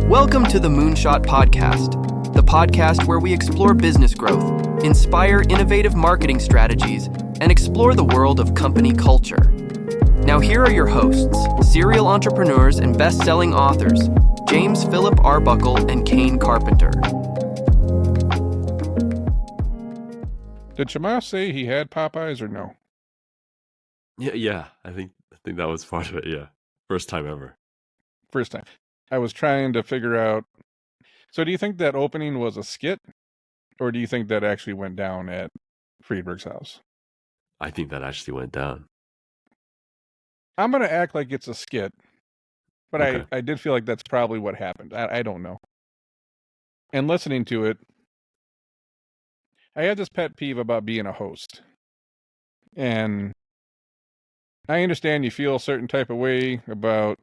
Welcome to the Moonshot Podcast, the podcast where we explore business growth, inspire innovative marketing strategies, and explore the world of company culture. Now here are your hosts, serial entrepreneurs and best-selling authors, James Philip Arbuckle and Kane Carpenter. Did Chamath say he had Popeyes or no? Yeah. I think that was part of it. Yeah, first time ever. First time. I was trying to figure out. So do you think that opening was a skit? Or do you think that actually went down at Friedberg's house? I think that actually went down. I'm going to act like it's a skit. But Okay. I did feel like that's probably what happened. I don't know. And listening to it, I had this pet peeve about being a host. And I understand you feel a certain type of way about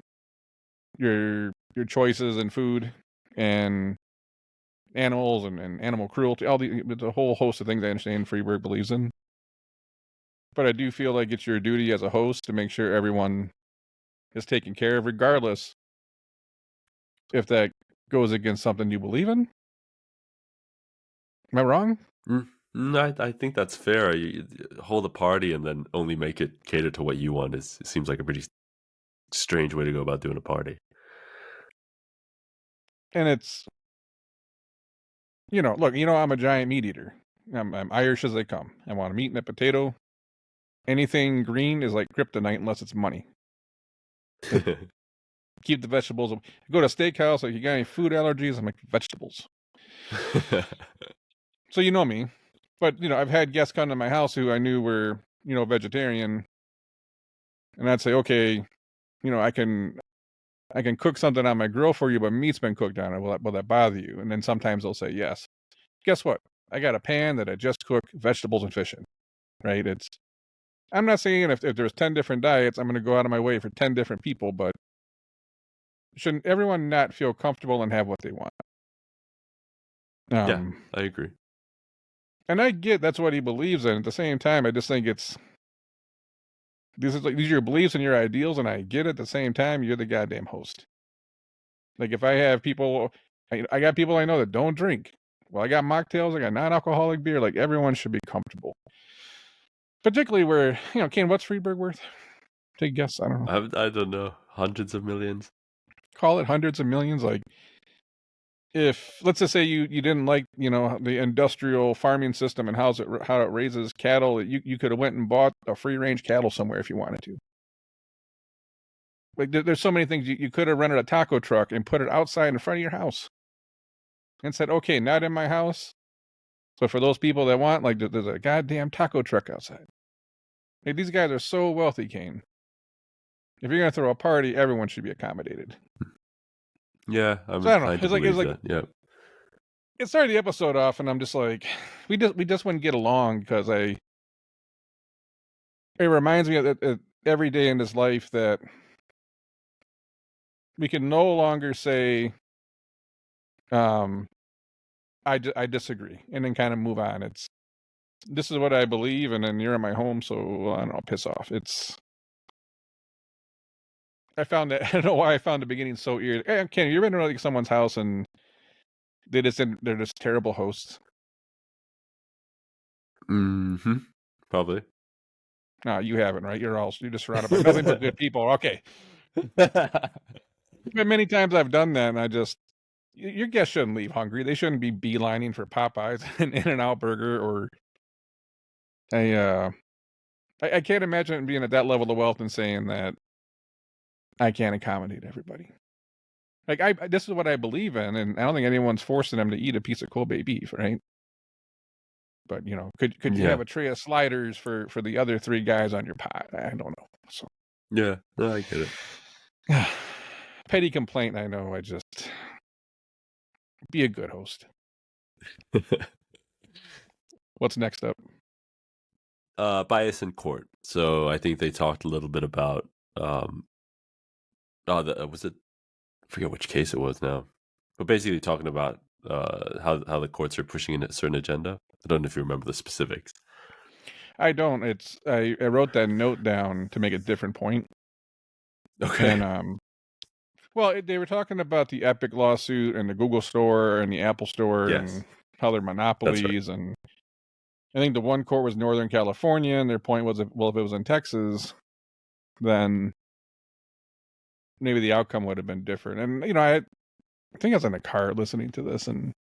your choices in food and animals and animal cruelty, all the whole host of things I understand Friedberg believes in. But I do feel like it's your duty as a host to make sure everyone is taken care of, regardless if that goes against something you believe in. Am I wrong? No, I think that's fair. You hold a party and then only make it cater to what you want. It seems like a pretty strange way to go about doing a party. And it's, look, I'm a giant meat eater. I'm Irish as they come. I want a meat and a potato. Anything green is like kryptonite unless it's money. Keep the vegetables. I go to a steakhouse, like, you got any food allergies? I'm like, vegetables. So you know me. But, I've had guests come to my house who I knew were, vegetarian. And I'd say, okay, I can cook something on my grill for you, but meat's been cooked on it. Will that bother you? And then sometimes they'll say yes. Guess what? I got a pan that I just cook vegetables and fish in, right? I'm not saying if there's 10 different diets, I'm going to go out of my way for 10 different people, but shouldn't everyone not feel comfortable and have what they want? Yeah, I agree. And I get that's what he believes in. At the same time, I just think these are your beliefs and your ideals, and I get it. At the same time, you're the goddamn host. Like, if I have people, I got people I know that don't drink. Well, I got mocktails, I got non-alcoholic beer. Like, everyone should be comfortable. Particularly where, Kane, what's Friedberg worth? Take a guess. I don't know. I don't know. Hundreds of millions. Call it hundreds of millions. Like, if, let's just say you didn't like, the industrial farming system and how it raises cattle, you could have went and bought a free range cattle somewhere if you wanted to. Like, there's so many things. You could have rented a taco truck and put it outside in front of your house and said, okay, not in my house. So for those people that want, like, there's a goddamn taco truck outside. Like, these guys are so wealthy, Kane. If you're going to throw a party, everyone should be accommodated. Yeah, I'm So I don't know. inclined to believe that. Yeah. It started the episode off, and I'm just like, we just wouldn't get along because it reminds me of every day in this life that we can no longer say, I disagree, and then kind of move on. This is what I believe, and then you're in my home, so I don't know, piss off. I found that, I don't know why I found the beginning so eerie. Hey, Ken, you ever been to like someone's house and they're just terrible hosts? Probably. No, you haven't, right? You're just surrounded by nothing but good people. Okay. Many times I've done that, and your guests shouldn't leave hungry. They shouldn't be beelining for Popeyes and In-N-Out Burger, or I can't imagine being at that level of wealth and saying that I can't accommodate everybody. Like, this is what I believe in, and I don't think anyone's forcing them to eat a piece of Kobe beef, right? But could you have a tray of sliders for the other three guys on your pot? I don't know. So Yeah, no, I get it. Petty complaint, I know. I just be a good host. What's next up? Bias in court. So I think they talked a little bit about was it? I forget which case it was now, but basically talking about how the courts are pushing in a certain agenda. I don't know if you remember the specifics. I don't. I wrote that note down to make a different point. Okay. And Well, they were talking about the Epic lawsuit and the Google Store and the Apple Store Yes, and how they're that's right. monopolies. And I think the one court was Northern California, and their point was, if it was in Texas, then maybe the outcome would have been different. And I think I was in the car listening to this, and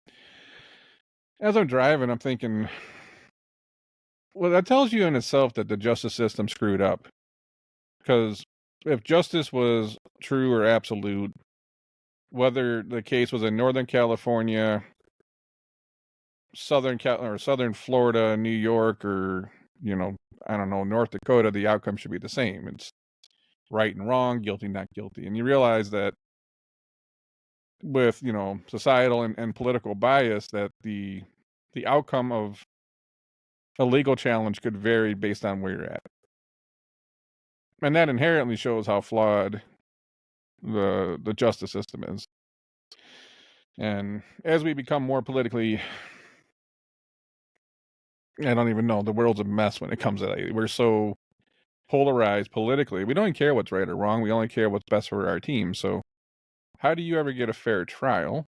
as I'm driving, I'm thinking, well, that tells you in itself that the justice system screwed up. Because if justice was true or absolute, whether the case was in Northern California, Southern Florida, New York, or I don't know, North Dakota, the outcome should be the same. It's right and wrong, guilty, not guilty. And you realize that with societal and political bias, that the outcome of a legal challenge could vary based on where you're at, and that inherently shows how flawed the justice system is. And as we become more politically, I don't even know, the world's a mess when it comes to that. We're so polarized politically. We don't even care what's right or wrong. We only care what's best for our team. So how do you ever get a fair trial?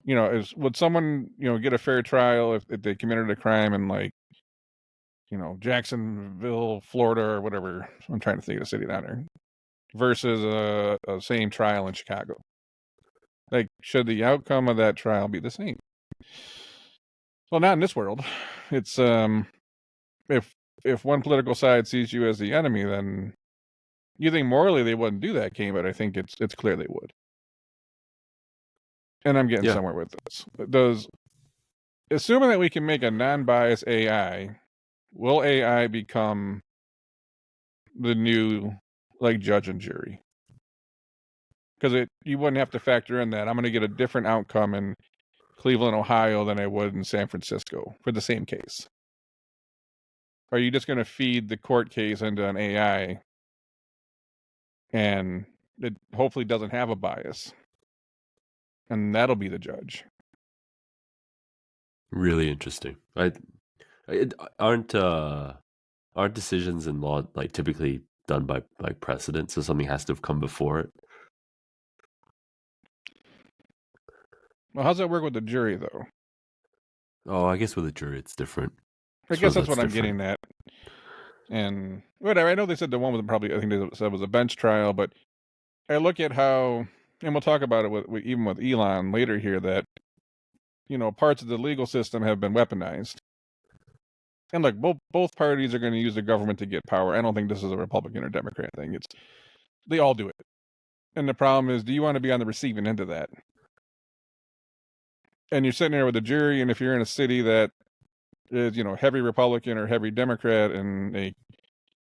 Would someone, get a fair trial if they committed a crime in, like, Jacksonville, Florida, or whatever? I'm trying to think of the city down there, versus a same trial in Chicago. Like, should the outcome of that trial be the same? Well, not in this world. It's if one political side sees you as the enemy, then you think morally they wouldn't do that, Kane, but I think it's clear they would. And I'm getting Yeah. somewhere with this. Assuming that we can make a non-biased AI, will AI become the new, like, judge and jury? Because you wouldn't have to factor in that I'm going to get a different outcome in Cleveland, Ohio than I would in San Francisco for the same case. Are you just going to feed the court case into an AI and it hopefully doesn't have a bias, and that'll be the judge? Really interesting. Aren't decisions in law like typically done by precedent, so something has to have come before it? Well, how's that work with the jury, though? Oh, I guess with a jury it's different. I guess that's what I'm getting at. And whatever, I know they said the one was probably, I think they said was a bench trial, but I look at how, and we'll talk about it even with Elon later here, that parts of the legal system have been weaponized. And look, both parties are going to use the government to get power. I don't think this is a Republican or Democrat thing. They all do it. And the problem is, do you want to be on the receiving end of that? And you're sitting there with a jury, and if you're in a city that is, heavy Republican or heavy Democrat, and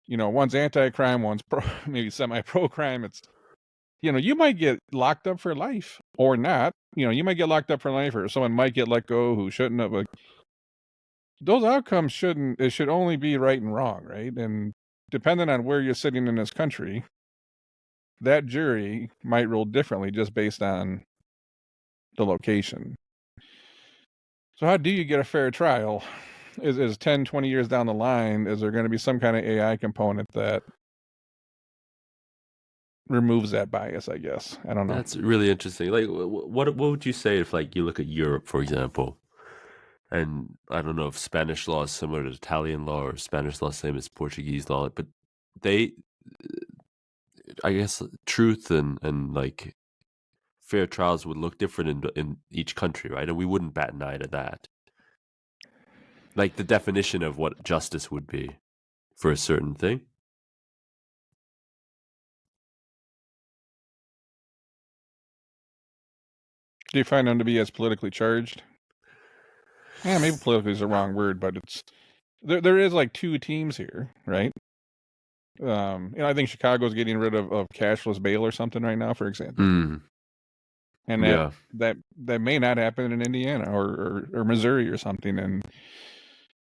one's anti-crime, one's maybe semi-pro-crime, it's, you might get locked up for life or not. You might get locked up for life, or someone might get let go who shouldn't have. Like, those outcomes should only be right and wrong, right? And depending on where you're sitting in this country, that jury might rule differently just based on the location. So how do you get a fair trial? Is 10, 20 years down the line, is there going to be some kind of AI component that removes that bias, I guess? I don't know. That's really interesting. Like, what would you say if, like, you look at Europe, for example, and I don't know if Spanish law is similar to Italian law or Spanish law same as Portuguese law, but they, I guess, truth and like fair trials would look different in each country, right? And we wouldn't bat an eye to that. Like the definition of what justice would be for a certain thing. Do you find them to be as politically charged? Yeah, maybe politically is the wrong word, but it's there is like two teams here, right? I think Chicago's getting rid of cashless bail or something right now, for example. And that may not happen in Indiana or Missouri or something. And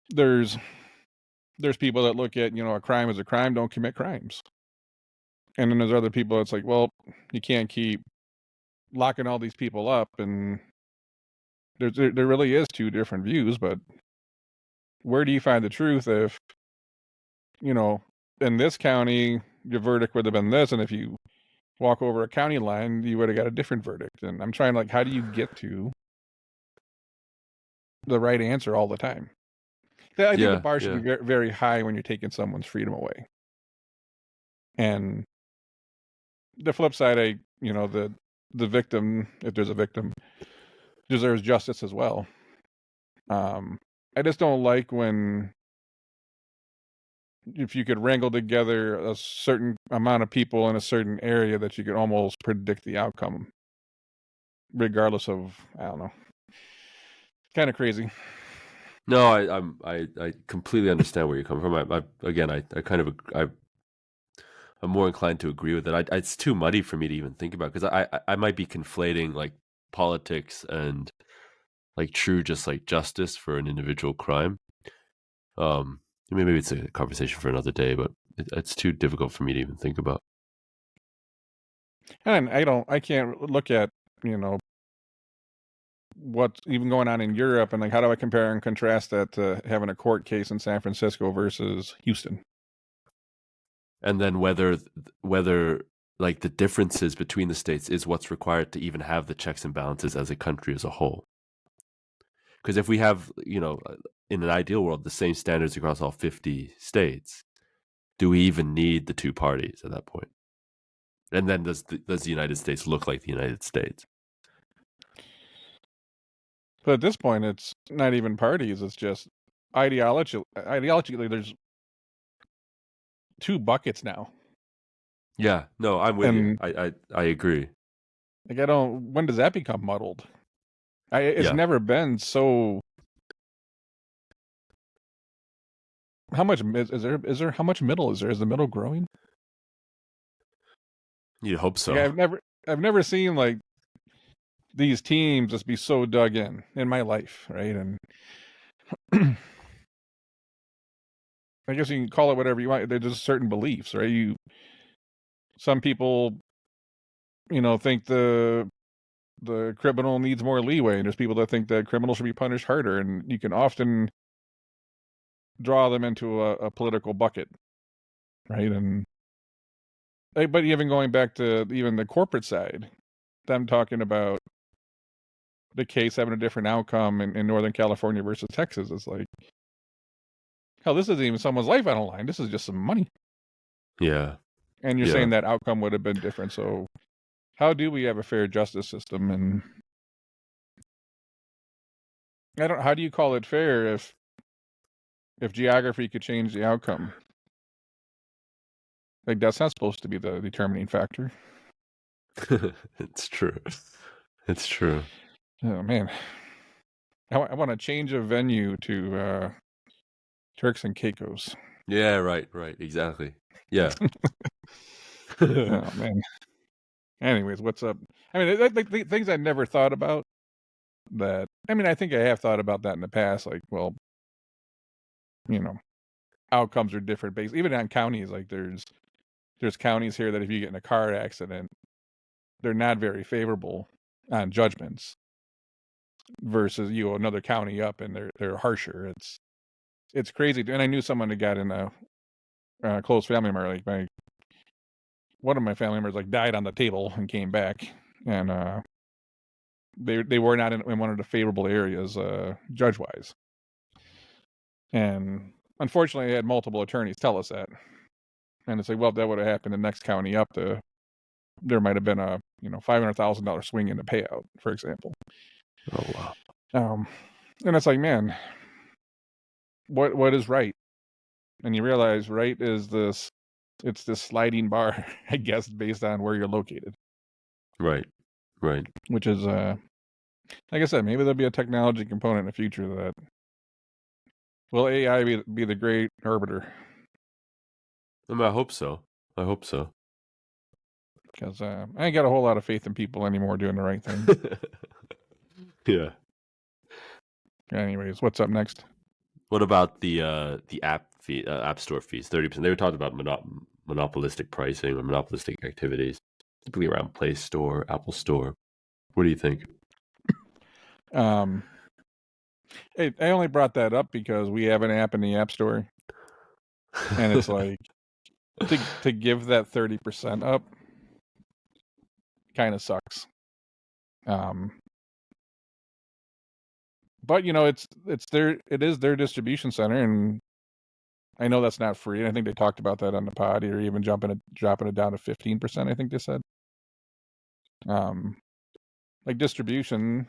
there's people that look at, a crime as a crime, don't commit crimes. And then there's other people that's like, well, you can't keep locking all these people up. And there really is two different views, but where do you find the truth if, in this county, your verdict would have been this, and if you walk over a county line, you would have got a different verdict. And I'm trying, like, how do you get to the right answer all the time? I think the bar should be very high when you're taking someone's freedom away. And the flip side, the victim, if there's a victim, deserves justice as well. I just don't like when, if you could wrangle together a certain amount of people in a certain area, that you could almost predict the outcome, regardless of, I don't know, kind of crazy. No, I completely understand where you're coming from. I'm more inclined to agree with it. It's too muddy for me to even think about, because I might be conflating like politics and like true just like justice for an individual crime. Maybe it's a conversation for another day, but it's too difficult for me to even think about. And I can't look at, what's even going on in Europe, and like, how do I compare and contrast that to having a court case in San Francisco versus Houston? And then whether like the differences between the states is what's required to even have the checks and balances as a country as a whole. Because if we have, in an ideal world, the same standards across all 50 states, do we even need the two parties at that point? And then does the United States look like the United States? But at this point, it's not even parties. It's just ideologically, there's two buckets now. Yeah, no, I'm with you. I agree. Like, when does that become muddled? It's never been so. How much is there? How much middle is there? Is the middle growing? You'd hope so. Like, I've never seen like these teams just be so dug in my life, right? And I guess you can call it whatever you want. There's just certain beliefs, right? Some people, think the criminal needs more leeway, and there's people that think that criminals should be punished harder, and you can often draw them into a political bucket, right? And but even going back to even the corporate side, them talking about the case having a different outcome in Northern California versus Texas, is like, hell, this isn't even someone's life on the line. This is just some money. Yeah. And you're saying that outcome would have been different. So how do we have a fair justice system? And how do you call it fair if geography could change the outcome? Like, that's not supposed to be the determining factor. It's true. It's true. Oh, man. I want to change a venue to Turks and Caicos. Yeah, right, exactly. Yeah. Oh, man. Anyways, what's up? I mean, the things I never thought about that. I mean, I think I have thought about that in the past. Like, well, outcomes are different based, even on counties. Like, there's counties here that if you get in a car accident, they're not very favorable on judgments, versus another county up, and they're harsher. It's crazy. And I knew someone that got in a close family member. Like, one of my family members like died on the table and came back, and they were not in one of the favorable areas judge wise. And unfortunately, I had multiple attorneys tell us that. And it's like, well, if that would have happened in the next county up, there might have been a $500,000 swing in the payout, for example. Oh wow. And it's like, man, what is right? And you realize right is this sliding bar, I guess, based on where you're located. Right. Which is, like I said, maybe there'll be a technology component in the future that will AI be the great arbiter. I mean, I hope so. Because I ain't got a whole lot of faith in people anymore doing the right thing. Yeah. Anyways, what's up next? What about the app fee, app store fees? 30%. They were talking about monopolistic pricing or monopolistic activities, typically around Play Store, Apple Store. What do you think? I only brought that up because we have an app in the App Store, and it's like to give that 30% up. kind of sucks. But it is their distribution center, and I know that's not free. And I think they talked about that on the pod, or even dropping it down to 15%. I think they said. Like distribution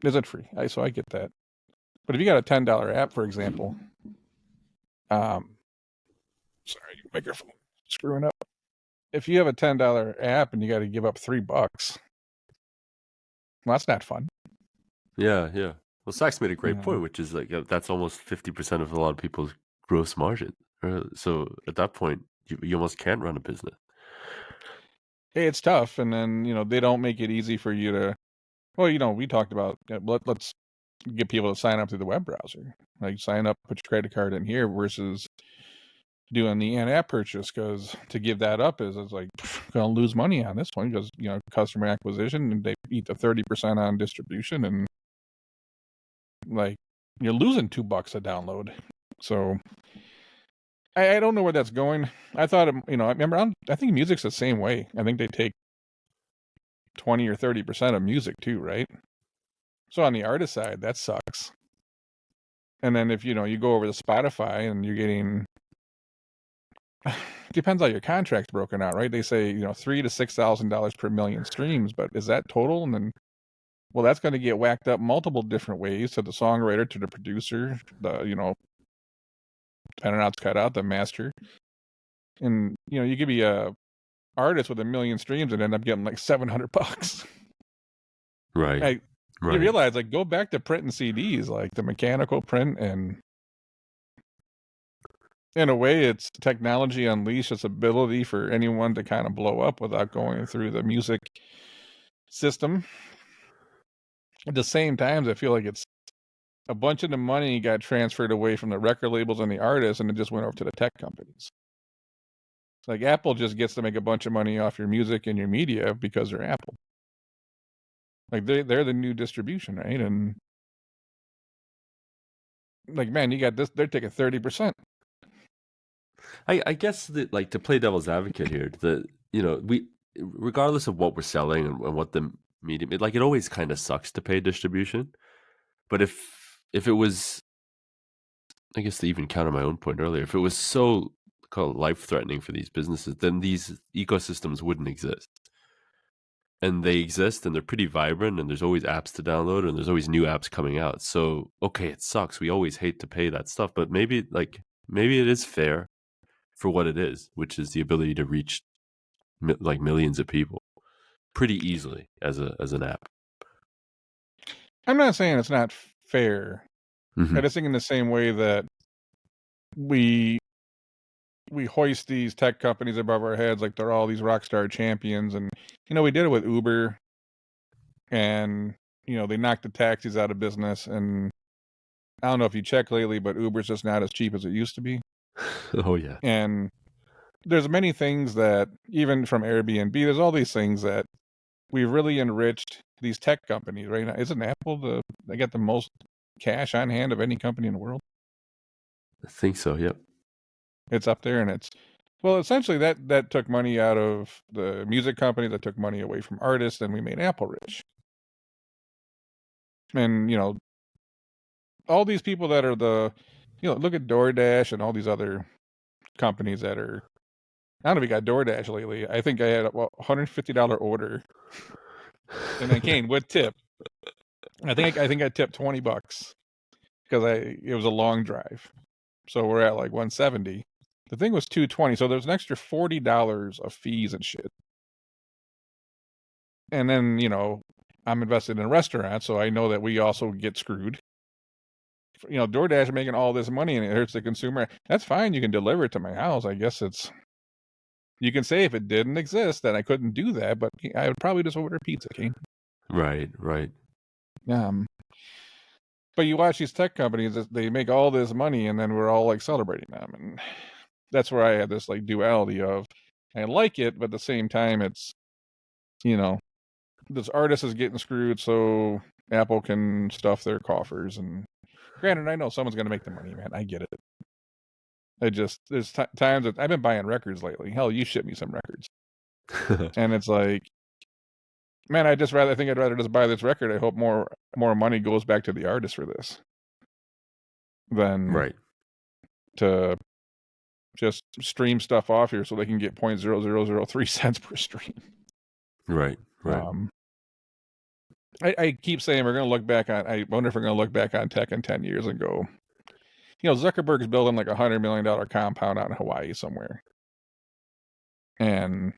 isn't free, so I get that. But if you got a $10 app, for example, sorry, microphone screwing up. If you have a $10 app and you got to give up $3, well, that's not fun. Yeah. Well, Sachs made a great point, which is like that's almost 50% of a lot of people's gross margin. So at that point, you almost can't run a business. Hey, it's tough, and then they don't make it easy for you to. Well, we talked about let's get people to sign up through the web browser. Like sign up, put your credit card in here versus doing the in-app purchase, because to give that up is like gonna lose money on this one because customer acquisition, and they eat the 30% on distribution, and like you're losing $2 a download. So I don't know where that's going. I thought I think music's the same way. I think they take 20 or 30% of music too, right? So on the artist side, that sucks. And then if you go over to Spotify and you're getting, depends how your contract's broken out, right? They say $3,000 to $6,000 per million streams, but is that total? And then, well, that's going to get whacked up multiple different ways, to the songwriter, to the producer, depending on how it's cut out, the master. And you could be a artist with 1 million streams and end up getting like $700. Right. You realize, like, go back to printing CDs, like the mechanical print, and in a way, it's technology unleashed its ability for anyone to kind of blow up without going through the music system. At the same time, I feel like it's a bunch of the money got transferred away from the record labels and the artists, and it just went over to the tech companies. Like Apple just gets to make a bunch of money off your music and your media because they're Apple. Like they're the new distribution, right? And like, man, you got this. They're taking 30%. I guess that, like, to play devil's advocate here, we, regardless of what we're selling and what the medium, it always kind of sucks to pay distribution. But if it was, I guess to even counter my own point earlier, if it was so called life-threatening for these businesses, then these ecosystems wouldn't exist. And they exist, and they're pretty vibrant, and there's always apps to download, and there's always new apps coming out. So, okay, it sucks. We always hate to pay that stuff, but maybe it is fair for what it is, which is the ability to reach like millions of people pretty easily as an app. I'm not saying it's not fair. Mm-hmm. I just think in the same way that we hoist these tech companies above our heads like they're all these rock star champions, and we did it with Uber, and they knocked the taxis out of business, and I don't know if you check lately, but Uber's just not as cheap as it used to be. Oh yeah. And there's many things that, even from Airbnb, there's all these things that we've really enriched these tech companies right now. Isn't Apple they got the most cash on hand of any company in the world? I think so. Yep. It's up there, and it's, well, essentially that took money out of the music company, that took money away from artists, and we made Apple rich. And all these people that are look at DoorDash and all these other companies that are, I don't know if you got DoorDash lately. I think I had a $150 order, and then Kane with tip. I think I tipped $20 because it was a long drive, so we're at like $170. The thing was $220, so there's an extra $40 of fees and shit. And then I'm invested in a restaurant, so I know that we also get screwed. DoorDash making all this money and it hurts the consumer. That's fine. You can deliver it to my house. I guess you can say if it didn't exist, then I couldn't do that, but I would probably just order pizza, King. Right. But you watch these tech companies, they make all this money, and then we're all like celebrating them. And that's where I had this like duality of, I like it, but at the same time, it's, this artist is getting screwed, so Apple can stuff their coffers. And granted, I know someone's going to make the money, man. I get it. There's times that I've been buying records lately. Hell, you ship me some records. And it's like, man, I think I'd rather just buy this record. I hope more money goes back to the artist for this than Right. to just stream stuff off here so they can get 0.0003 cents per stream. Right. I keep saying we're going to look back on. I wonder if we're going to look back on tech in 10 years and go, Zuckerberg's building like $100 million compound out in Hawaii somewhere, and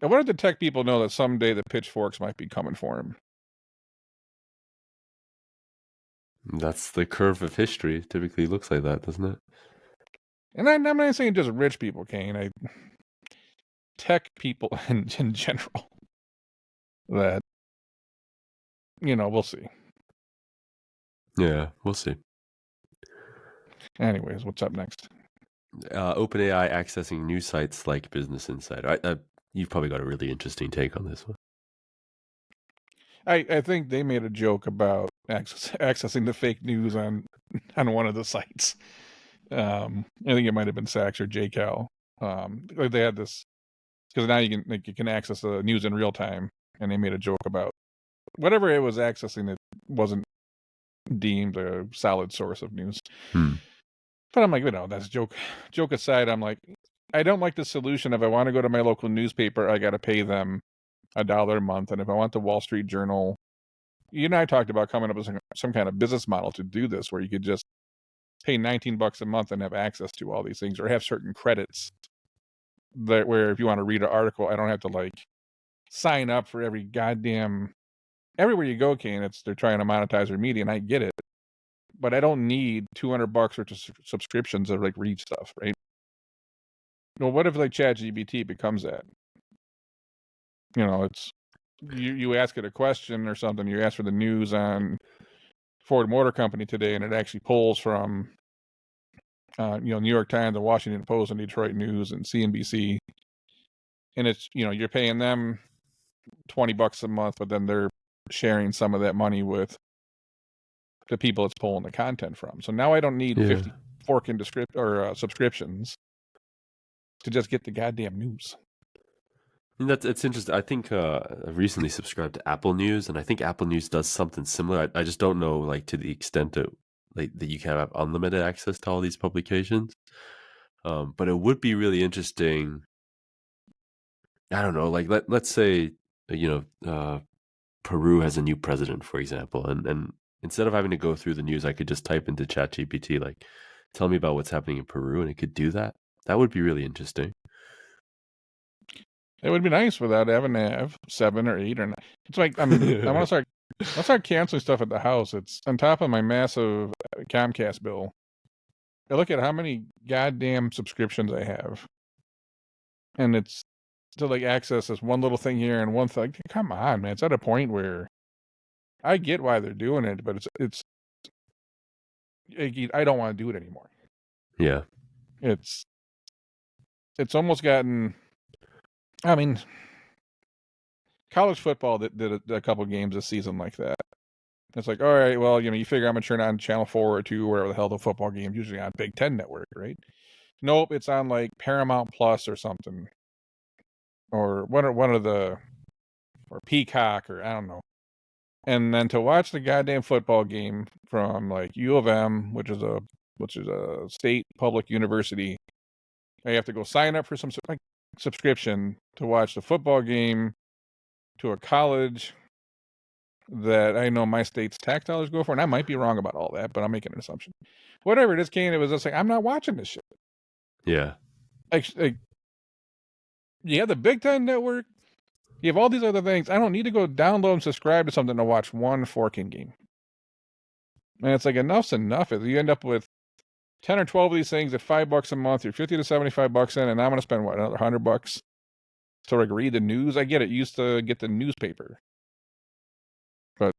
I wonder if the tech people know that someday the pitchforks might be coming for him. That's the curve of history. It typically looks like that, doesn't it? And I'm not saying just rich people, Kane. Tech people in general. That, we'll see. Yeah, we'll see. Anyways, what's up next? OpenAI accessing news sites like Business Insider. You've probably got a really interesting take on this one. I think they made a joke about accessing the fake news on one of the sites. I think it might have been Saks or JCal. They had this because now you can access the news in real time, and they made a joke about whatever it was accessing. It wasn't deemed a solid source of news. But I'm like, that's joke aside. I'm like, I don't like the solution. If I want to go to my local newspaper, I got to pay them $1 a month. And if I want the Wall Street Journal, you and I talked about coming up with some kind of business model to do this, where you could just pay $19 a month and have access to all these things, or have certain credits that where if you want to read an article, I don't have to sign up for every goddamn everywhere you go, Kane. They're trying to monetize their media, and I get it. But I don't need $200 worth of subscriptions to read stuff, right? Well, what if ChatGPT becomes that? It's you ask it a question or something. You ask for the news on Ford Motor Company today, and it actually pulls from New York Times, the Washington Post, and Detroit News, and CNBC. And it's you're paying them $20 a month, but then they're sharing some of that money with the people it's pulling the content from. So now I don't need 50 forking subscriptions to just get the goddamn news. It's interesting. I think I recently subscribed to Apple News, and I think Apple News does something similar. I just don't know to the extent that that you can have unlimited access to all these publications. But it would be really interesting. I don't know, let's say Peru has a new president, for example, and instead of having to go through the news, I could just type into ChatGPT, tell me about what's happening in Peru, and it could do that. That would be really interesting. It would be nice without having to have 7 or 8 or 9. It's like I want to start canceling stuff at the house. It's on top of my massive Comcast bill. I look at how many goddamn subscriptions I have, and it's to access this one little thing here and one thing. Come on, man! It's at a point where I get why they're doing it, but I don't want to do it anymore. Yeah, it's almost gotten. I mean, college football did a couple games this season like that. It's all right, well, you figure I'm going to turn on Channel 4 or 2, wherever the hell the football game's usually on Big Ten Network, right? Nope, it's on Paramount Plus or something. Or one of the, or Peacock, or I don't know. And then to watch the goddamn football game from U of M, which is a state public university, I have to go sign up for some subscription to watch the football game to a college that I know my state's tax dollars go for, and I might be wrong about all that, but I'm making an assumption. Whatever it is, Kane, it was just I'm not watching this shit. Yeah. You have the Big Ten Network, you have all these other things. I don't need to go download and subscribe to something to watch one forking game. And it's enough's enough. You end up with 10 or 12 of these things at $5 a month. You're $50 to $75 in, and I'm going to spend another $100 to read the news. I get it. You used to get the newspaper, but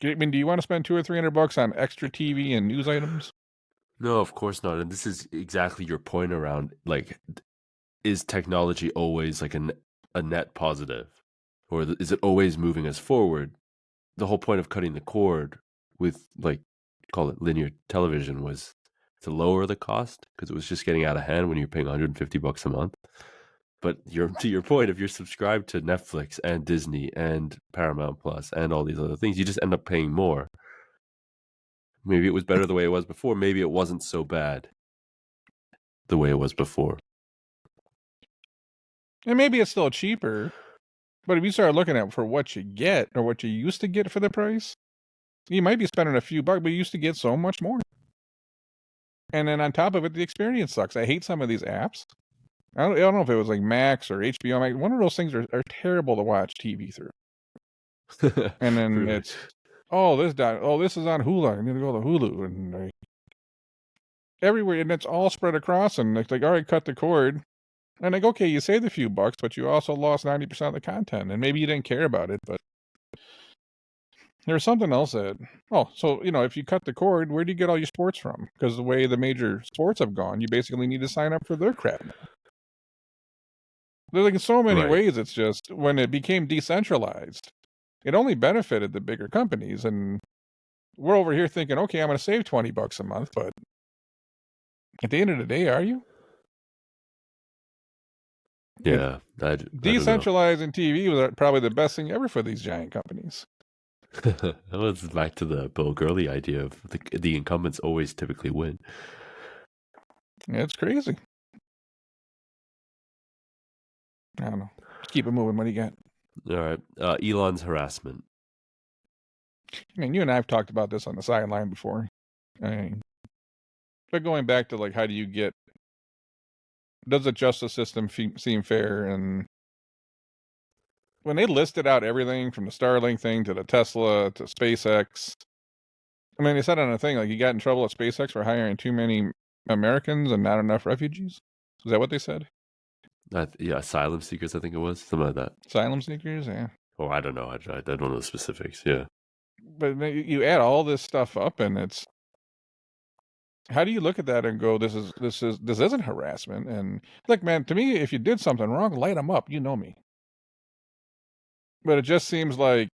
I mean, do you want to spend $200 or $300 on extra TV and news items? No, of course not. And this is exactly your point around is technology always a net positive, or is it always moving us forward? The whole point of cutting the cord with call it linear television was to lower the cost, because it was just getting out of hand when you're paying $150 a month. But to your point, if you're subscribed to Netflix and Disney and Paramount Plus and all these other things, you just end up paying more. Maybe it was better the way it was before. Maybe it wasn't so bad the way it was before. And maybe it's still cheaper, but if you start looking at for what you get or what you used to get for the price, you might be spending a few bucks, but you used to get so much more. And then on top of it, the experience sucks. I hate some of these apps. I don't know if it was like Max or HBO Max. One of those things are terrible to watch TV through. And then Really? it's, this is on Hulu. I need to go to Hulu. And everywhere, and it's all spread across. And it's like, all right, cut the cord. And like, okay, you saved a few bucks, but you also lost 90% of the content. And maybe you didn't care about it, but there's something else that, if you cut the cord, where do you get all your sports from? Because the way the major sports have gone, you basically need to sign up for their crap now. There's like in so many ways, it's just when it became decentralized, it only benefited the bigger companies. And we're over here thinking, okay, I'm going to save $20 a month, but at the end of the day, are you? Yeah. Decentralizing TV was probably the best thing ever for these giant companies. That was back to the Bill Gurley idea of the incumbents always typically win. Yeah, it's crazy. I don't know. Just keep it moving. What do you got? All right. Elon's harassment. I mean, you and I have talked about this on the sideline before. But going back to like, how do you does the justice system seem fair? And when they listed out everything from the Starlink thing to the Tesla to SpaceX, I mean, they said on a thing, like, you got in trouble at SpaceX for hiring too many Americans and not enough refugees. Is that what they said? Yeah, asylum seekers, I think it was. Something like that. Asylum seekers, yeah. Oh, I don't know. I don't know the specifics, yeah. But you add all this stuff up, and it's, how do you look at that and go, this isn't harassment? And look, man, to me, if you did something wrong, light them up. You know me. But it just seems like,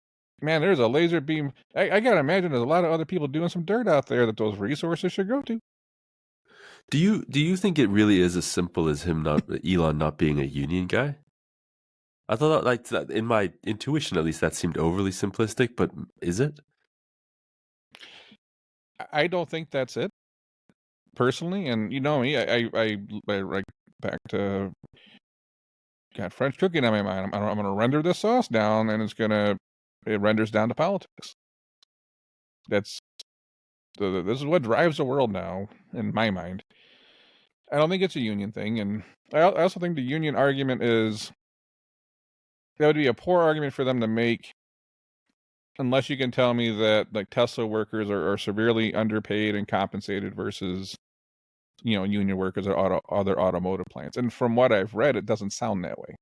man, there's a laser beam. I gotta imagine there's a lot of other people doing some dirt out there that those resources should go to. Do you think it really is as simple as Elon not being a union guy? I thought that, in my intuition, at least, that seemed overly simplistic. But is it? I don't think that's it, personally. And you know me, I like back to, got French cooking on my mind. I'm going to render this sauce down, and it renders down to politics. This is what drives the world now, in my mind. I don't think it's a union thing, and I also think the union argument is, that would be a poor argument for them to make, unless you can tell me that like Tesla workers are severely underpaid and compensated versus, union workers at other automotive plants. And from what I've read, it doesn't sound that way.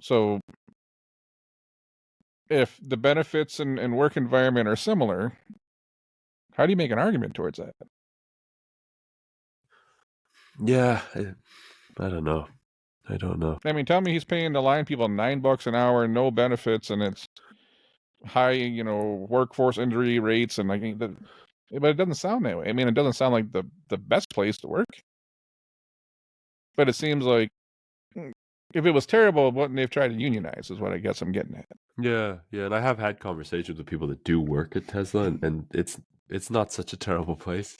So if the benefits and work environment are similar, how do you make an argument towards that? Yeah, I don't know. I mean, tell me he's paying the line people $9 an hour, no benefits, and it's high, workforce injury rates, and but it doesn't sound that way. I mean, it doesn't sound like the best place to work. But it seems like, if it was terrible, wouldn't they've tried to unionize? Is what I guess I'm getting at. Yeah, and I have had conversations with people that do work at Tesla, and it's not such a terrible place,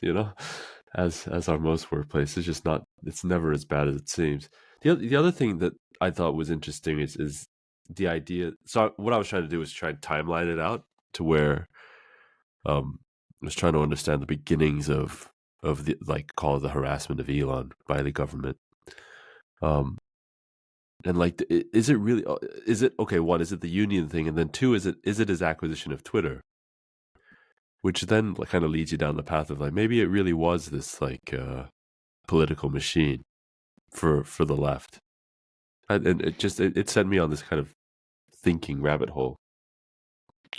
as are most workplaces. Just not. It's never as bad as it seems. The other thing that I thought was interesting is the idea. So what I was trying to do was try and timeline it out to where, I was trying to understand the beginnings of the, like, call it the harassment of Elon by the government. And like, is it really? Is it okay? One, is it the union thing, and then two, is it his acquisition of Twitter, which then kind of leads you down the path of like, maybe it really was this like political machine for the left, and it sent me on this kind of thinking rabbit hole.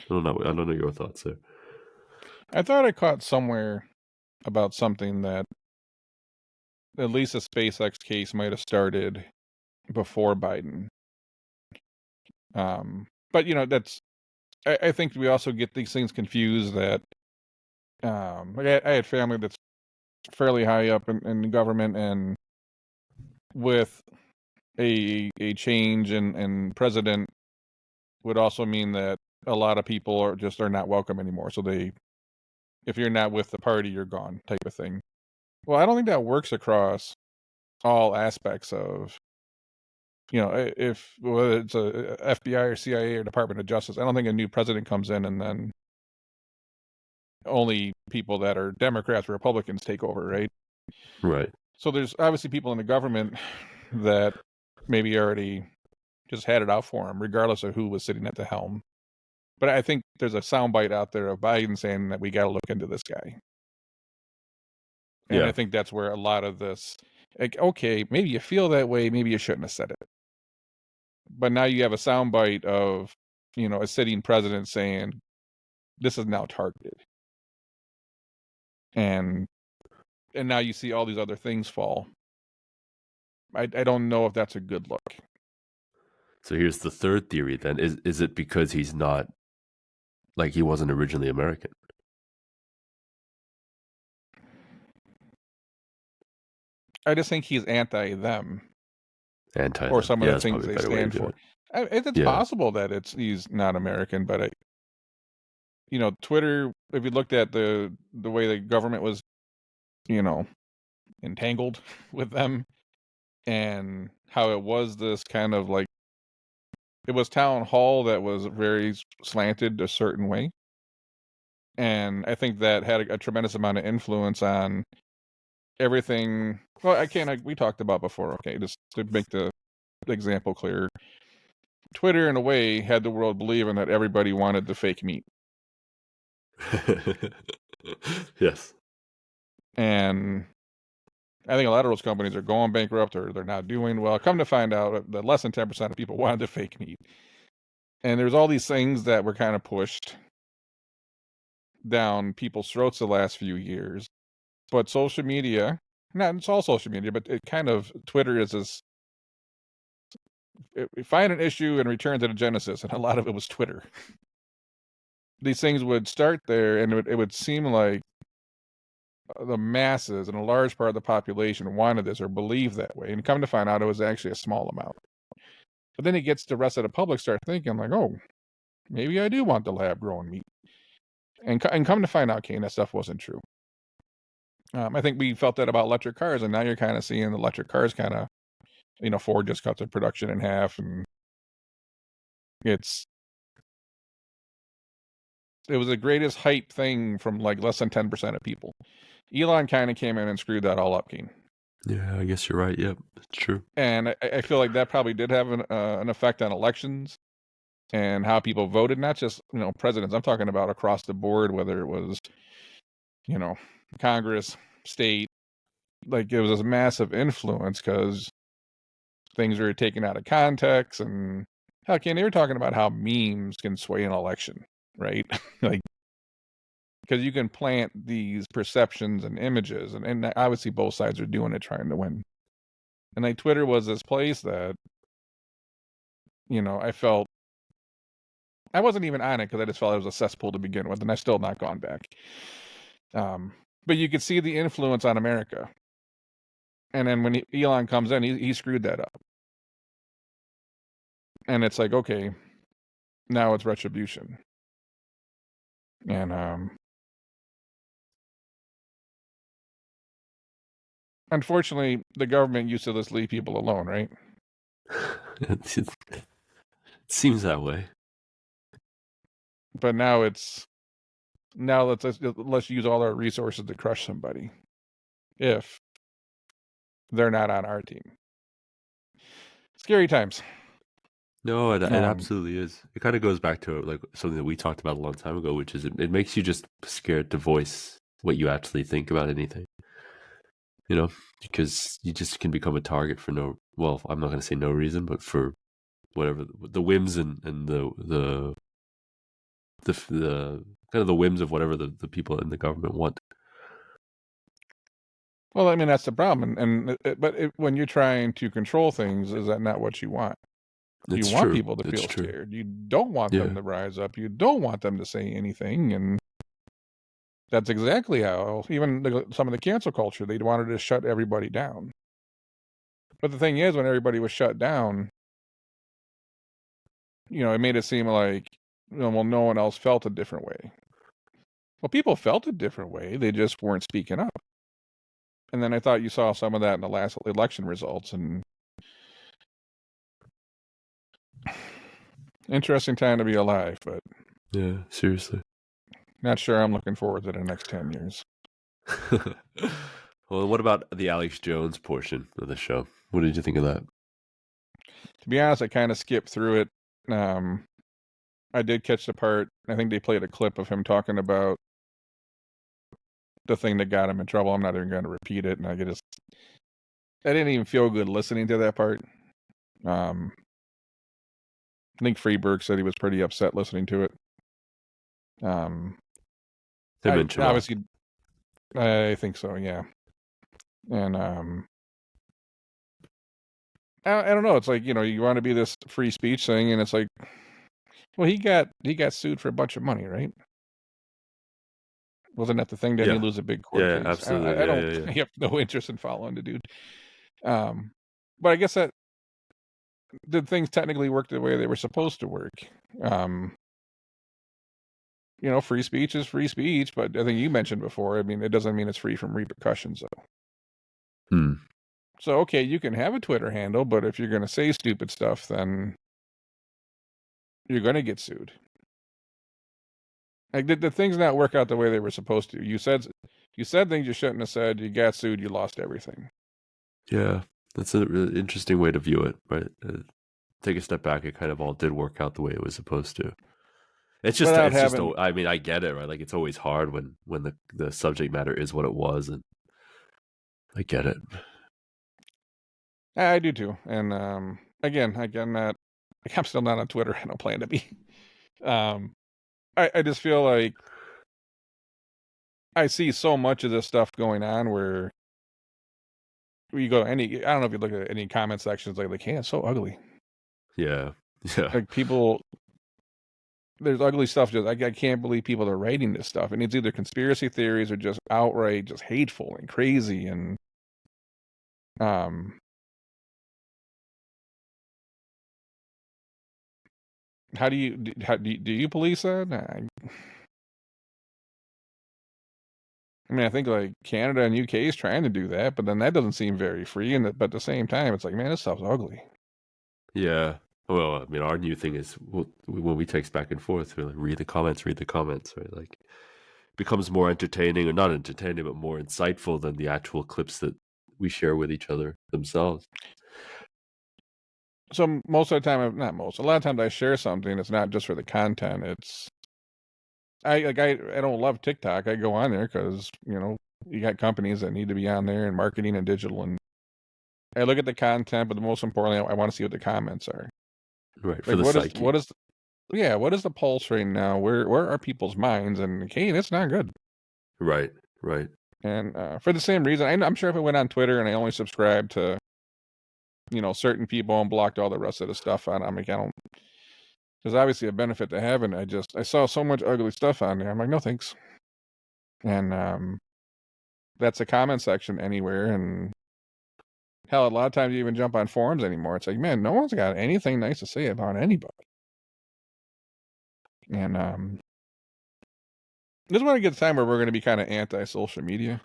I don't know your thoughts there. I thought I caught somewhere about something that at least the SpaceX case might have started before Biden. But that's, I think we also get these things confused that, like I had family that's fairly high up in the government, and with a change in president would also mean that a lot of people are not welcome anymore. So if you're not with the party, you're gone, type of thing. Well, I don't think that works across all aspects of, if whether it's a FBI or CIA or Department of Justice. I don't think a new president comes in and then only people that are Democrats or Republicans take over, right? Right. So there's obviously people in the government that maybe already just had it out for them, regardless of who was sitting at the helm. But I think there's a soundbite out there of Biden saying that we got to look into this guy. And I think that's where a lot of this, like, okay, maybe you feel that way, maybe you shouldn't have said it. But now you have a soundbite of, a sitting president saying, this is now targeted. And now you see all these other things fall. I don't know if that's a good look. So here's the third theory then. Is it because he's not, like, he wasn't originally American? I just think he's anti-them. Anti Or some of the that's things probably a they better way to stand do for. it. It's possible that he's not American, but Twitter, if you looked at the way the government was, entangled with them, and how it was this kind of like, it was town hall that was very slanted a certain way. And I think that had a tremendous amount of influence on everything. Well, we talked about before, okay, just to make the example clear. Twitter, in a way, had the world believing that everybody wanted the fake meat. Yes. And I think a lot of those companies are going bankrupt or they're not doing well. Come to find out that less than 10% of people wanted the fake meat. And there's all these things that were kind of pushed down people's throats the last few years. But social media, it's all social media, but it kind of, Twitter is this, find an issue and return to the genesis, and a lot of it was Twitter. These things would start there, and it would seem like the masses and a large part of the population wanted this or believed that way. And come to find out, it was actually a small amount. But then it gets the rest of the public start thinking like, oh, maybe I do want the lab-grown meat. And come to find out, Kane, that stuff wasn't true. I think we felt that about electric cars, and now you're kind of seeing the electric cars kind of, Ford just cut their production in half, and it was the greatest hype thing from like less than 10% of people. Elon kind of came in and screwed that all up, Kane. Yeah, I guess you're right. Yep, it's true. And I feel like that probably did have an effect on elections and how people voted, not just, presidents. I'm talking about across the board, whether it was, Congress, state. Like, it was this massive influence because things were taken out of context. And hell, Ken, they were talking about how memes can sway an election, right? Like, because you can plant these perceptions and images, and obviously both sides are doing it, trying to win. And like, Twitter was this place that, I felt, I wasn't even on it because I just felt it was a cesspool to begin with, and I've still not gone back. But you could see the influence on America. And then when Elon comes in, he screwed that up. And it's like, okay, now it's retribution. And unfortunately, the government used to just leave people alone, right? It seems that way. But now let's use all our resources to crush somebody if they're not on our team. Scary times. No, it absolutely is. It kind of goes back to like something that we talked about a long time ago, which is it makes you just scared to voice what you actually think about anything. Because you just can become a target for I'm not going to say no reason, but for whatever the whims and the kind of the whims of whatever the people in the government want. Well, I mean, that's the problem. But when you're trying to control things, is that not what you want? You want people to feel scared. You don't want them to rise up. You don't want them to say anything. And that's exactly how, even some of the cancel culture, they wanted to shut everybody down. But the thing is, when everybody was shut down, it made it seem like, well, no one else felt a different way. Well, people felt a different way. They just weren't speaking up. And then I thought you saw some of that in the last election results. And interesting time to be alive, but Yeah, seriously. not sure I'm looking forward to the next 10 years. Well, what about the Alex Jones portion of the show? What did you think of that? To be honest, I kind of skipped through it. I did catch the part. I think they played a clip of him talking about the thing that got him in trouble. I'm not even going to repeat it. And I didn't even feel good listening to that part. I think Friedberg said he was pretty upset listening to it. Obviously, I think so, yeah. And I don't know. It's like, you want to be this free speech thing, and it's like, well, he got sued for a bunch of money, right? Wasn't that the thing? Didn't he lose a big court case? Absolutely. I have no interest in following the dude. But I guess that did things technically work the way they were supposed to work. Free speech is free speech, but I think you mentioned before, it doesn't mean it's free from repercussions, though. So, okay, you can have a Twitter handle, but if you're going to say stupid stuff, then you're going to get sued. Like, did the things not work out the way they were supposed to? You said things you shouldn't have said. You got sued. You lost everything. Yeah, that's a really interesting way to view it, right? Take a step back. It kind of all did work out the way it was supposed to. I get it, right? Like, it's always hard when the subject matter is what it was, and I get it. I do too. And again, I'm still not on Twitter. I don't plan to be. I just feel like I see so much of this stuff going on where you go I don't know if you look at any comment sections, like, hey, it's so ugly. Yeah. Like, people, there's ugly stuff. Just I can't believe people are writing this stuff, and it's either conspiracy theories or just outright just hateful and crazy. And how do you police that? I think like Canada and UK is trying to do that, but then that doesn't seem very free. But at the same time, it's like, man, this stuff's ugly. Yeah. Well, our new thing is when we text back and forth, we're like, read the comments, right? Like, it becomes more entertaining, or not entertaining, but more insightful than the actual clips that we share with each other themselves. So most of the time, a lot of times I share something. It's not just for the content. It's I don't love TikTok. I go on there because you got companies that need to be on there, and marketing and digital, and I look at the content, but the most importantly, I want to see what the comments are. Right, for the psyche. What is the pulse right now? Where are people's minds? And Kane, it's not good. Right. And for the same reason, I'm sure if I went on Twitter and I only subscribed to certain people and blocked all the rest of the stuff on, there's obviously a benefit to having it. I saw so much ugly stuff on there. I'm like, no thanks. And that's a comment section anywhere. And hell, a lot of times you even jump on forums anymore. It's like, man, no one's got anything nice to say about anybody. And this is when it gets time where we're going to be kind of anti-social media.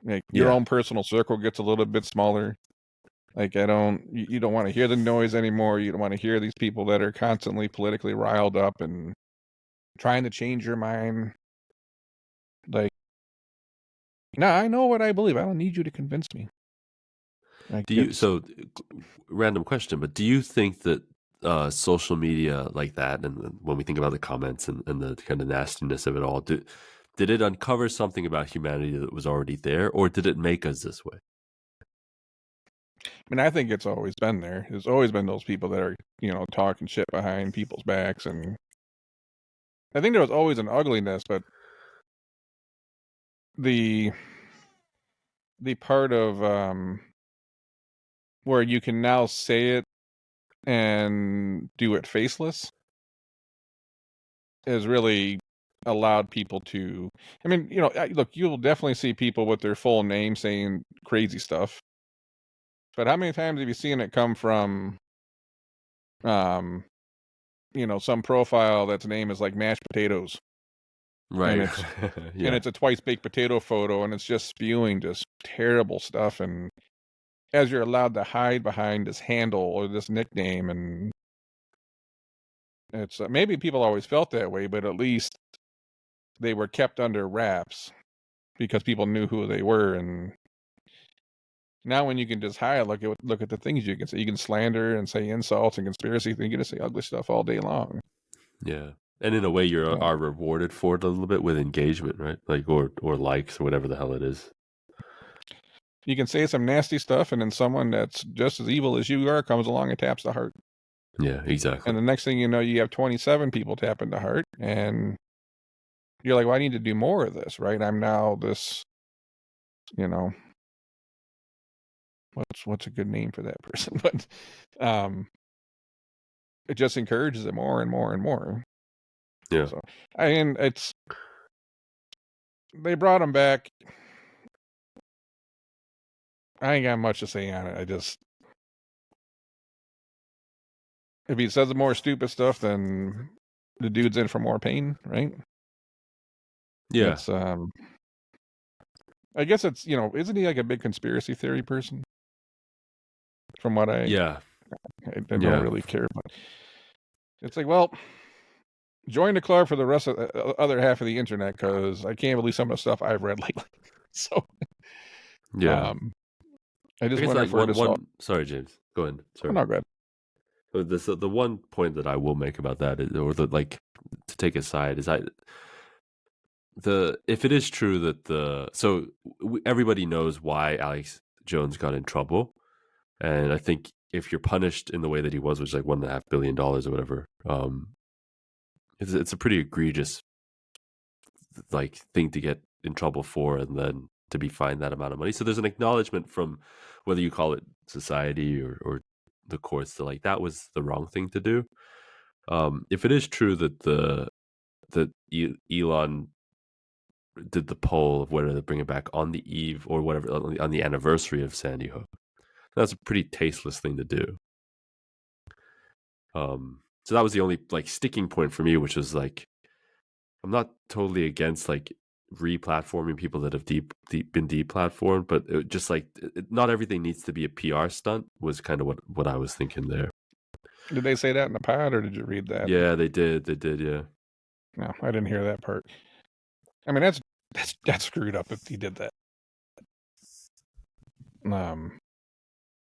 Like, your own personal circle gets a little bit smaller. Like, you don't want to hear the noise anymore. You don't want to hear these people that are constantly politically riled up and trying to change your mind. Like, no, I know what I believe. I don't need you to convince me. Like, random question, but do you think that social media like that, and when we think about the comments and the kind of nastiness of it all, did it uncover something about humanity that was already there, or did it make us this way? I think it's always been there. There's always been those people that are, talking shit behind people's backs. And I think there was always an ugliness, but the part of where you can now say it and do it faceless has really allowed people to, look, you'll definitely see people with their full name saying crazy stuff. But how many times have you seen it come from, um, some profile that's name is like mashed potatoes, and Right. it's and Yeah. it's a twice baked potato photo, and it's just spewing just terrible stuff, and as you're allowed to hide behind this handle or this nickname, and it's maybe people always felt that way, but at least they were kept under wraps because people knew who they were. And now when you can just hide, look at the things you can say. You can slander and say insults and conspiracy things. You can say ugly stuff all day long. Yeah. And in a way, you are rewarded for it a little bit with engagement, right? Like, or likes or whatever the hell it is. You can say some nasty stuff, and then someone that's just as evil as you are comes along and taps the heart. Yeah, exactly. And the next thing you know, you have 27 people tapping the heart, and you're like, well, I need to do more of this, right? I'm now this, what's a good name for that person? But it just encourages it more and more and more. Yeah. So, they brought him back. I ain't got much to say on it. If he says more stupid stuff, then the dude's in for more pain, right? Yeah. It's, I guess it's, isn't he like a big conspiracy theory person? From what I don't really care, but it's like, well, join the club for the rest of the other half of the internet, because I can't believe some of the stuff I've read lately. So, Yeah. I just wonder if we're just Sorry, James. Go ahead. Sorry. Oh, no, go ahead. The one point that I will make about that is, or to take aside, is if it is true that everybody knows why Alex Jones got in trouble, and I think if you're punished in the way that he was, which is like $1.5 billion or whatever, it's a pretty egregious thing to get in trouble for, and then to be fined that amount of money. So there's an acknowledgement from whether you call it society or the courts that that was the wrong thing to do. If it is true that Elon did the poll of whether to bring it back on the eve or whatever on the anniversary of Sandy Hook, that's a pretty tasteless thing to do. So that was the only sticking point for me, which was I'm not totally against re-platforming people that have been deplatformed, but it just not everything needs to be a PR stunt was kind of what I was thinking there. Did they say that in the pod, or did you read that? Yeah, they did. Yeah. No, I didn't hear that part. I mean, that's screwed up if he did that.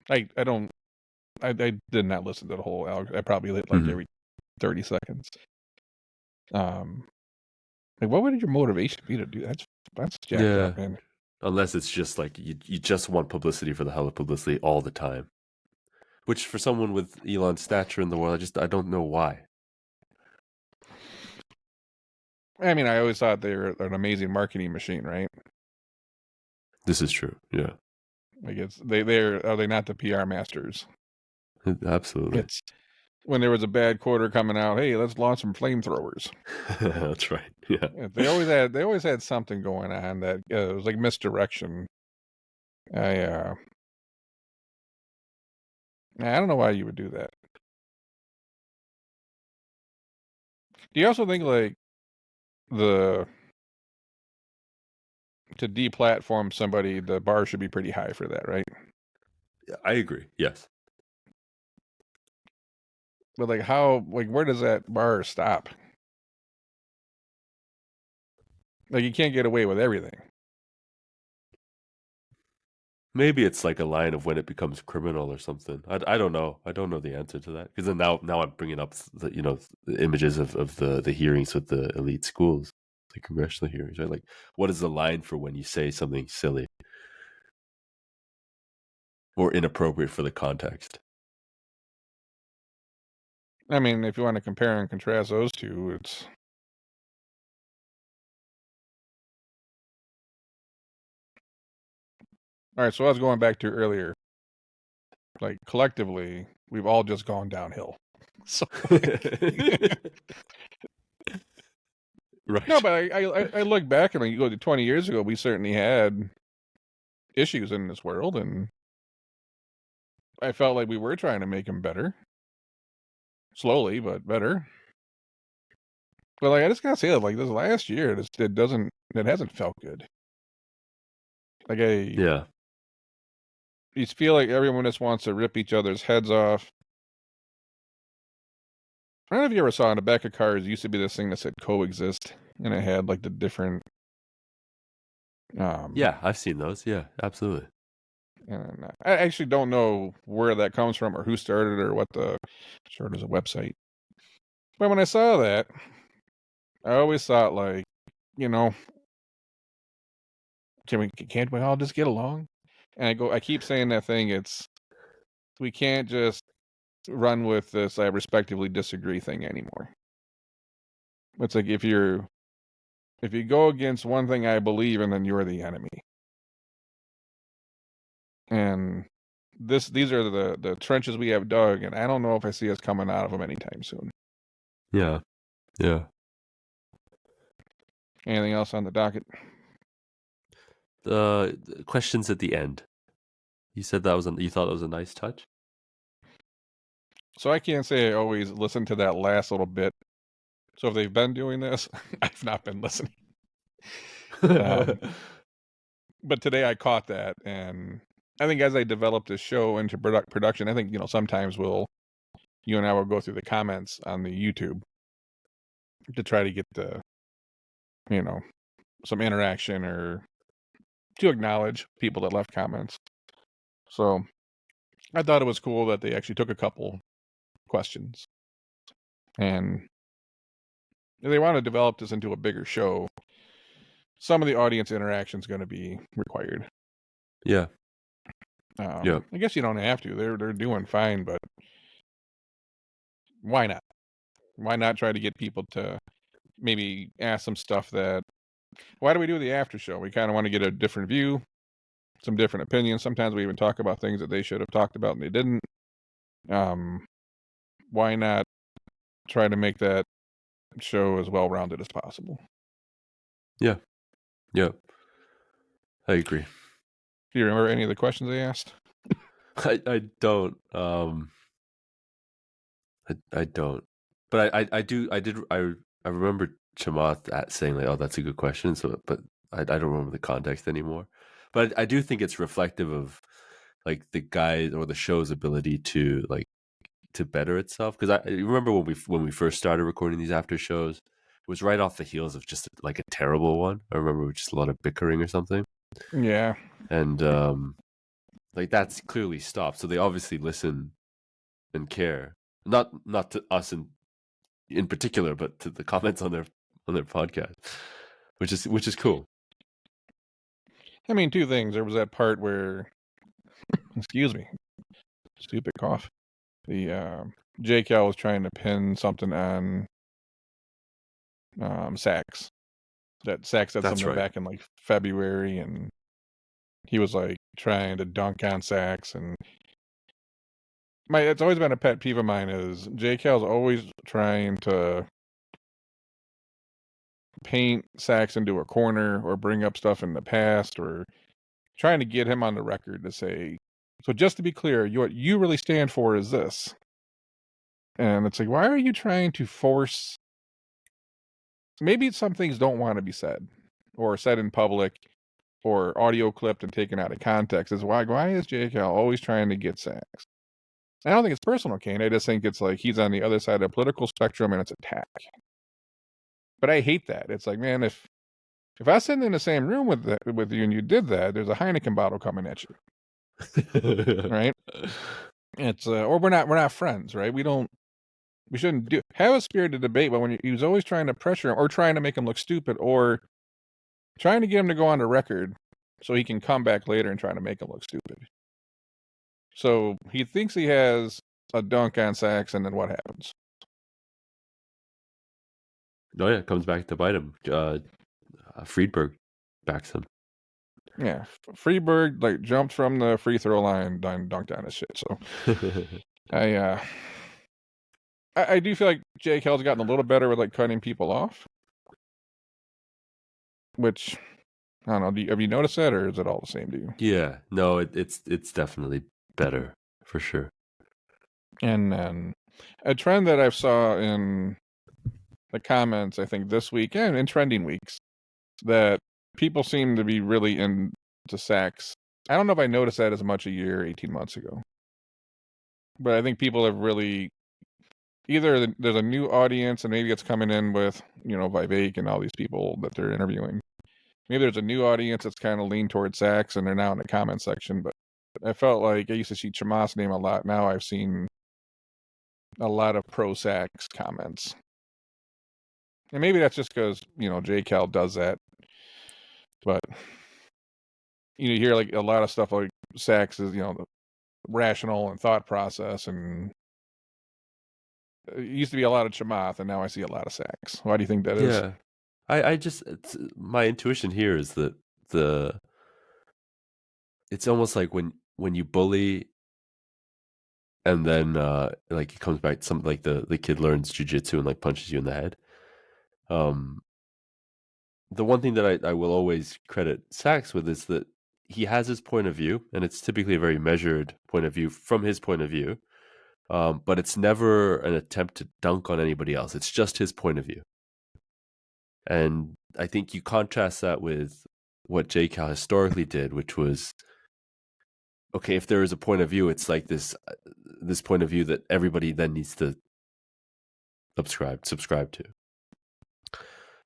I did not listen to the whole. I probably lit every 30 seconds. What would your motivation be to do that? That's jacked up, man. Unless it's just you just want publicity for the hell of publicity all the time, which for someone with Elon's stature in the world, I don't know why. I mean, I always thought they were an amazing marketing machine, right? This is true. Yeah. Are they not the PR masters? Absolutely. It's when there was a bad quarter coming out. Hey, let's launch some flamethrowers. That's right. Yeah. They always had something going on that it was like misdirection. I don't know why you would do that. Do you also think to deplatform somebody, the bar should be pretty high for that, right? I agree. Yes. But where does that bar stop? You can't get away with everything. Maybe it's a line of when it becomes criminal or something. I don't know. I don't know the answer to that, because then now I'm bringing up the images of the hearings with the elite schools, the congressional hearings, right? What is the line for when you say something silly or inappropriate for the context? I mean, if you want to compare and contrast those two, it's all right. So I was going back to earlier. Collectively, we've all just gone downhill. So right. No, but I look back and you go to 20 years ago, we certainly had issues in this world, and I felt like we were trying to make him better. Slowly, but better. But like I just gotta say that like this last year, it hasn't felt good. Like Yeah. you feel like everyone just wants to rip each other's heads off. I don't know if you ever saw in the back of cars, it used to be this thing that said coexist, and it had like the different. Yeah, I've seen those. Yeah, absolutely. And I actually don't know where that comes from or who started it or what the. Sure, there's a website. But when I saw that, I always thought like, you know, can't we all just get along? And I keep saying that thing. We can't just run with this I respectively disagree thing anymore. It's like if you go against one thing I believe in, then you're the enemy. And these are the trenches we have dug, and I don't know if I see us coming out of them anytime soon. Yeah. Yeah. Anything else on the docket? The questions at the end. You said you thought that was a nice touch? So I can't say I always listen to that last little bit. So if they've been doing this, I've not been listening. But today I caught that, and I think as I develop this show into production, I think sometimes you and I will go through the comments on the YouTube to try to get some interaction or to acknowledge people that left comments. So I thought it was cool that they actually took a couple questions, and if they want to develop this into a bigger show, some of the audience interaction is going to be required. Yeah. I guess you don't have to. They're doing fine, but why not? Why not try to get people to maybe ask some stuff that? Why do we do the after show? We kind of want to get a different view, some different opinions. Sometimes we even talk about things that they should have talked about and they didn't. Why not try to make that show as well-rounded as possible? Yeah. Yeah. I agree. Do you remember any of the questions they asked? I don't. I don't. But I remember Chamath saying like, "Oh, that's a good question." So, but I don't remember the context anymore. But I do think it's reflective of like the guy or the show's ability to better itself. Because I remember when we first started recording these after shows, it was right off the heels of just like a terrible one. I remember it was just a lot of bickering or something. Yeah. And like that's clearly stopped. So they obviously listen and care. Not to us in particular, but to the comments on their podcast, which is cool. I mean, two things. There was that part where, excuse me, stupid cough. The JCal was trying to pin something on Sachs. That Sachs said That's something right. back in like February, and he was like trying to dunk on Sachs. And it's always been a pet peeve of mine is JCal's always trying to paint Sachs into a corner or bring up stuff in the past or trying to get him on the record to say, so just to be clear, what you really stand for is this. And it's like, why are you trying to force? Maybe some things don't want to be said or said in public or audio clipped and taken out of context. Is why is JCal always trying to get Sachs? I don't think it's personal, Kane. I just think it's like he's on the other side of the political spectrum and it's attack. But I hate that. It's like, man, if I sit in the same room with you and you did that, there's a Heineken bottle coming at you, right? It's or we're not friends, right? We shouldn't have a spirited debate. But when he was always trying to pressure him or trying to make him look stupid or trying to get him to go on the record so he can come back later and try to make him look stupid. So he thinks he has a dunk on Sachs, and then what happens? Oh yeah, it comes back to bite him. Friedberg backs him. Yeah, Friedberg like jumped from the free throw line, dunked on his shit. So I do feel like Jake Hell's gotten a little better with like cutting people off, which I don't know. Have you noticed that, or is it all the same to you? Yeah, no, it's definitely better. for sure. And then a trend that I saw in the comments, I think this week and in trending weeks, that people seem to be really into sex. I don't know if I noticed that as much a year, 18 months ago. But I think people have really either there's a new audience and maybe it's coming in with, Vivek and all these people that they're interviewing. Maybe there's a new audience that's kind of leaned towards sex and they're now in the comment section. But I felt like I used to see Chamath's name a lot. Now I've seen a lot of pro-sex comments. And maybe that's just because, JCal does that. But, you hear like a lot of stuff like sex is, the rational and thought process. And it used to be a lot of Chamath, and now I see a lot of sex. Why do you think that is? Yeah, I just my intuition here is that it's almost like when you bully, and then like it comes back something like the kid learns jujitsu and like punches you in the head. The one thing that I will always credit Sachs with is that he has his point of view, and it's typically a very measured point of view from his point of view. But it's never an attempt to dunk on anybody else. It's just his point of view. And I think you contrast that with what JCal historically did, which was, okay, if there is a point of view, it's like this point of view that everybody then needs to subscribe to,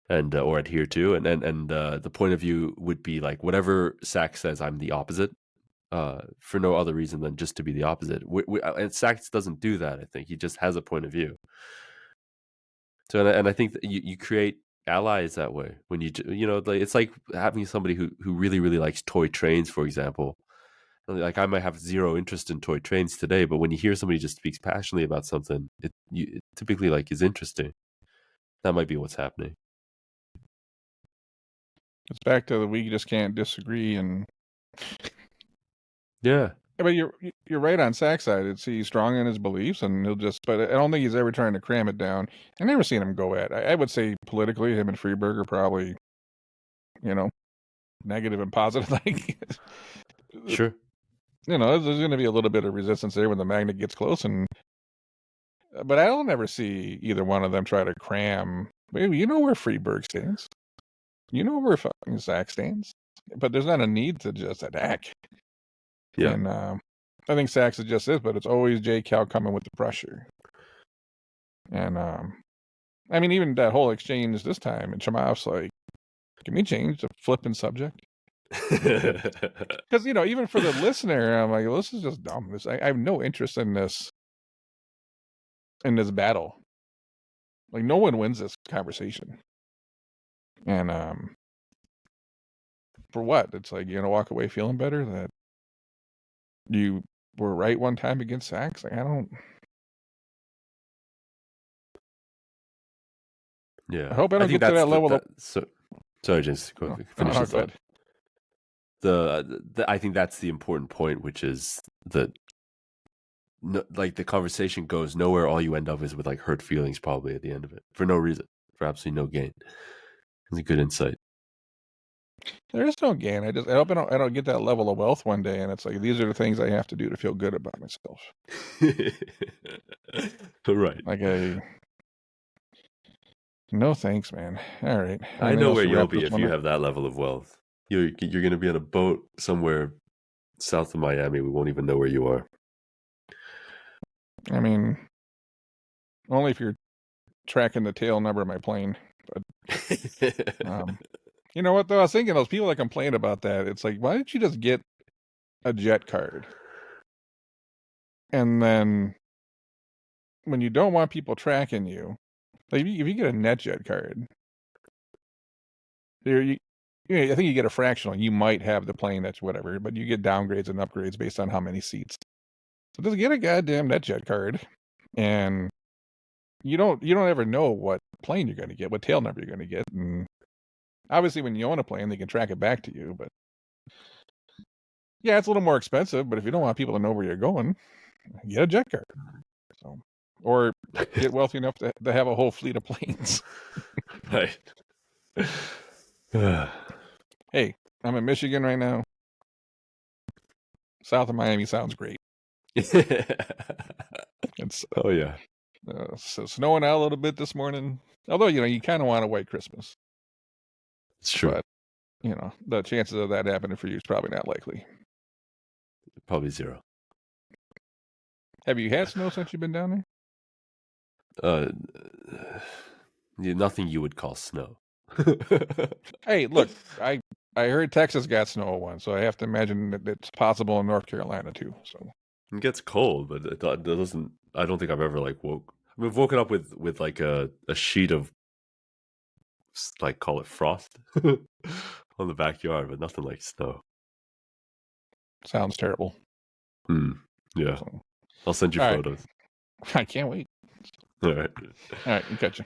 and or adhere to, and the point of view would be like whatever Sachs says, I'm the opposite, for no other reason than just to be the opposite. And Sachs doesn't do that. I think he just has a point of view. So and I think that you create allies that way when like it's like having somebody who really likes toy trains, for example. Like I might have zero interest in toy trains today, but when you hear somebody just speaks passionately about something, it typically like is interesting. That might be what's happening. It's back to the we just can't disagree. And yeah, but you're right on Sachs' side. It's he's strong in his beliefs, and he'll just. But I don't think he's ever trying to cram it down. I never seen him go at. I would say politically, him and Friedberg are probably, negative and positive. Like, sure. There's going to be a little bit of resistance there when the magnet gets close, but I don't ever see either one of them try to cram. Maybe you know where Friedberg stands. You know where fucking Sachs stands. But there's not a need to just attack. Yeah. And I think Sachs is just this, but it's always JCal coming with the pressure. And I mean, even that whole exchange this time, and Chamath's like, can we change the flipping subject? Because, even for the listener, I'm like, well, this is just dumb. I have no interest in this battle. Like, no one wins this conversation. And for what? It's like, you're going to walk away feeling better that you were right one time against Sachs? Like, I don't... Yeah. I hope I don't get to that level. Sorry, James. Finish this thought. I think that's the important point, which is that like the conversation goes nowhere. All you end up is with like hurt feelings probably at the end of it for no reason, for absolutely no gain. It's a good insight. There is no gain. I hope I don't get that level of wealth one day, and it's like these are the things I have to do to feel good about myself. Right. Like no thanks, man. All right. I know where you'll be if you have that level of wealth. You're going to be on a boat somewhere south of Miami. We won't even know where you are. I mean, only if you're tracking the tail number of my plane. But you know what, though? I was thinking those people that complain about that, it's like, why don't you just get a jet card? And then when you don't want people tracking you, like if you get a NetJet card, I think you get a fractional. You might have the plane that's whatever, but you get downgrades and upgrades based on how many seats. So just get a goddamn NetJet card, and you don't ever know what plane you're going to get, what tail number you're going to get, and obviously when you own a plane, they can track it back to you. But yeah, it's a little more expensive. But if you don't want people to know where you're going, get a jet card. So, or get wealthy enough to have a whole fleet of planes. Right. Hey, I'm in Michigan right now. South of Miami sounds great. It's Oh yeah, so snowing out a little bit this morning. Although you kind of want a white Christmas, it's true. but the chances of that happening for you is probably not likely. Probably 0. Have you had snow since you've been down there? Nothing you would call snow. Hey, look, I heard Texas got snow once, so I have to imagine that it's possible in North Carolina too. So It gets cold, but it doesn't. I don't think I've ever We've woken up with like a sheet of call it frost on the backyard, but nothing like snow. sounds terrible. Yeah, So, I'll send you all right. photos. I can't wait. All right. All right, you catch you.